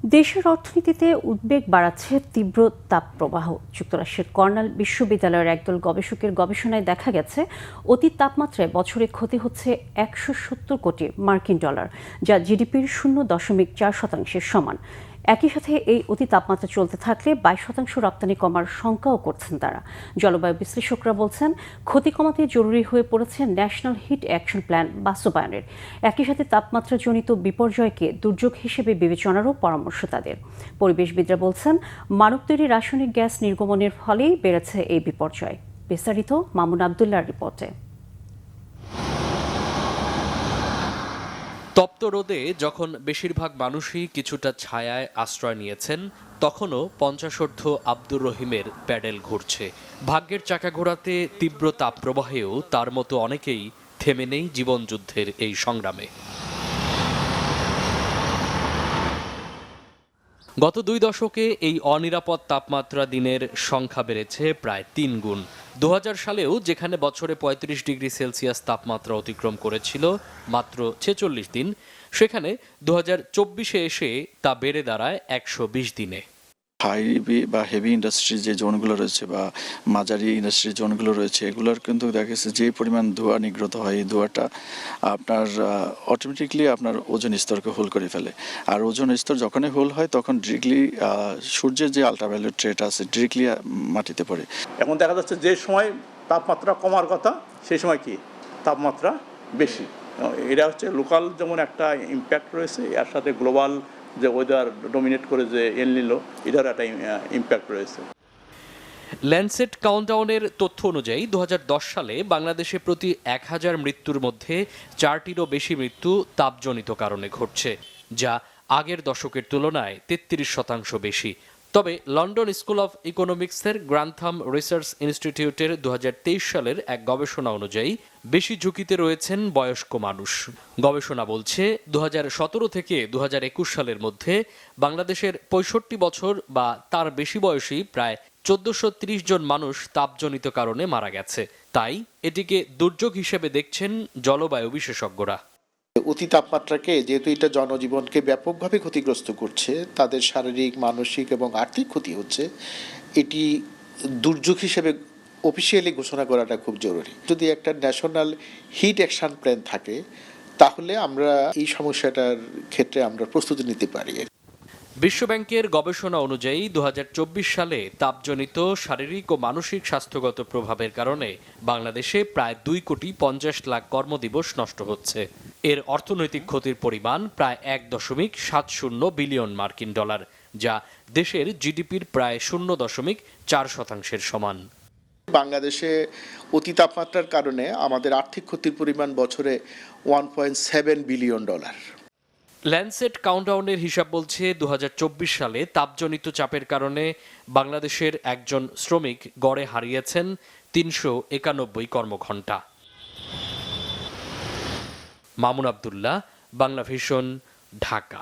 দেশের অর্থনীতিতে উদ্বেগ বাড়াচ্ছে তীব্র তাপপ্রবাহ। যুক্তরাষ্ট্রের কর্নেল বিশ্ববিদ্যালয়ের একদল গবেষকের গবেষণায় দেখা গেছে অতি তাপমাত্রায় বছরে ক্ষতি হচ্ছে 170 কোটি মার্কিন ডলার, যা জিডিপির 0.4%-এর সমান। একই সাথে এই অতি তাপমাত্রা চলতে থাকলে 22% রপ্তানি কমার শঙ্কাও করছেন তারা। জলবায়ু বিশ্লেষকরা বলছেন ক্ষতি কমাতে জরুরি হয়ে পড়েছে ন্যাশনাল হিট অ্যাকশন প্ল্যান বাস্তবায়নের। একই সাথে তাপমাত্রাজনিত বিপর্যয়কে দুর্যোগ হিসেবে বিবেচনারও পরামর্শ তাদের। পরিবেশবিদরা বলছেন মানব তৈরি রাসায়নিক গ্যাস নির্গমনের ফলেই বেড়েছে এই বিপর্যয়। বিস্তারিত মামুন আবদুল্লাহর রিপোর্টে। তপ্ত রোদে যখন বেশিরভাগ মানুষই কিছুটা ছায়ায় আশ্রয় নিয়েছেন, তখনও 50ঊর্ধ্ব আব্দুর রহিমের প্যাডেল ঘুরছে। ভাগ্যের চাকা ঘোরাতে তীব্র তাপপ্রবাহেও তার মতো অনেকেই থেমে নেই জীবনযুদ্ধের এই সংগ্রামে। গত 2 দশকে এই অনিরাপদ তাপমাত্রা দিনের সংখ্যা বেড়েছে প্রায় 3 গুণ। 2000 সালেও যেখানে বছরে 35 ডিগ্রি সেলসিয়াস তাপমাত্রা অতিক্রম করেছিল মাত্র 46 দিন, সেখানে 2024-এ এসে তা বেড়ে দাঁড়ায় 120 দিনে। হাই বা হেভি ইন্ডাস্ট্রি যে জোনগুলো রয়েছে বা মাঝারি ইন্ডাস্ট্রি জোনগুলো রয়েছে, এগুলোর কিন্তু দেখা গেছে যে পরিমাণ ধোঁয়া নির্গত হয়, এই ধোঁয়াটা আপনার অটোমেটিকলি আপনার ওজোন স্তরকে হোল করে ফেলে। আর ওজোন স্তর যখনই হোল হয় তখন ডিরেক্টলি সূর্যের যে আলট্রাভায়োলেট রেটা আছে ডিরেক্টলি মাটিতে পড়ে। এখন দেখা যাচ্ছে যে সময় তাপমাত্রা কমার কথা সেই সময় কি তাপমাত্রা বেশি। এটা হচ্ছে লোকাল যেমন একটা ইম্প্যাক্ট রয়েছে, এর সাথে গ্লোবাল যে ওয়েদার ডমিনেট করে যে এল নিলো, এটার একটা ইম্প্যাক্ট রয়েছে। ল্যান্ডসেট কাউন্টডাউনের তথ্য অনুযায়ী 2010 সালে বাংলাদেশে প্রতি 1000 মৃত্যুর মধ্যে 4টিরও বেশি মৃত্যু তাপজনিত কারণে ঘটছে, যা আগের দশকের তুলনায় 33% বেশি। তবে লন্ডন স্কুল অফ ইকোনমিক্সের গ্রান্থাম রিসার্চ ইনস্টিটিউটের 2023 সালের এক গবেষণা অনুযায়ী বেশি ঝুঁকিতে রয়েছেন বয়স্ক মানুষ। গবেষণা বলছে 2017 থেকে 2021 সালের মধ্যে বাংলাদেশের 65 বছর বা তার বেশি বয়সী প্রায় 1430 জন মানুষ তাপজনিত কারণে মারা গেছে। তাই এটিকে দুর্যোগ হিসেবে দেখছেন জলবায়ু বিশেষজ্ঞরা। অতি তাপমাত্রাকে যেহেতু এটা জনজীবনকে ব্যাপকভাবে ক্ষতিগ্রস্ত করছে, তাদের শারীরিক, মানসিক এবং আর্থিক ক্ষতি হচ্ছে, এটি দুর্যোগ হিসেবে অফিসিয়ালি ঘোষণা করাটা খুব জরুরি। যদি একটা ন্যাশনাল হিট অ্যাকশন প্ল্যান থাকে তাহলে আমরা এই সমস্যাটার ক্ষেত্রে আমরা প্রস্তুতি নিতে পারি। বিশ্বব্যাংকের গবেষণা অনুযায়ী 2024 সালে তাপজনিত শারীরিক ও মানসিক স্বাস্থ্যগত প্রভাবের কারণে বাংলাদেশে প্রায় 2,50 লাখ কর্মদিবস নষ্ট হচ্ছে। এর অর্থনৈতিক ক্ষতির পরিমাণ প্রায় 1.70 বিলিয়ন মার্কিন ডলার, যা দেশের জিডিপির প্রায় 0.4%-এর সমান। বাংলাদেশে অতি তাপমাত্রার কারণে আমাদের আর্থিক ক্ষতির পরিমাণ বছরে 1.7 বিলিয়ন ডলার। ল্যান্ডসেট কাউন্টডাউনের হিসাব বলছে 2024 সালে তাপজনিত চাপের কারণে বাংলাদেশের একজন শ্রমিক গড়ে হারিয়েছেন 391 কর্মঘণ্টা। মামুন আবদুল্লাহ, বাংলা ভিশন, ঢাকা।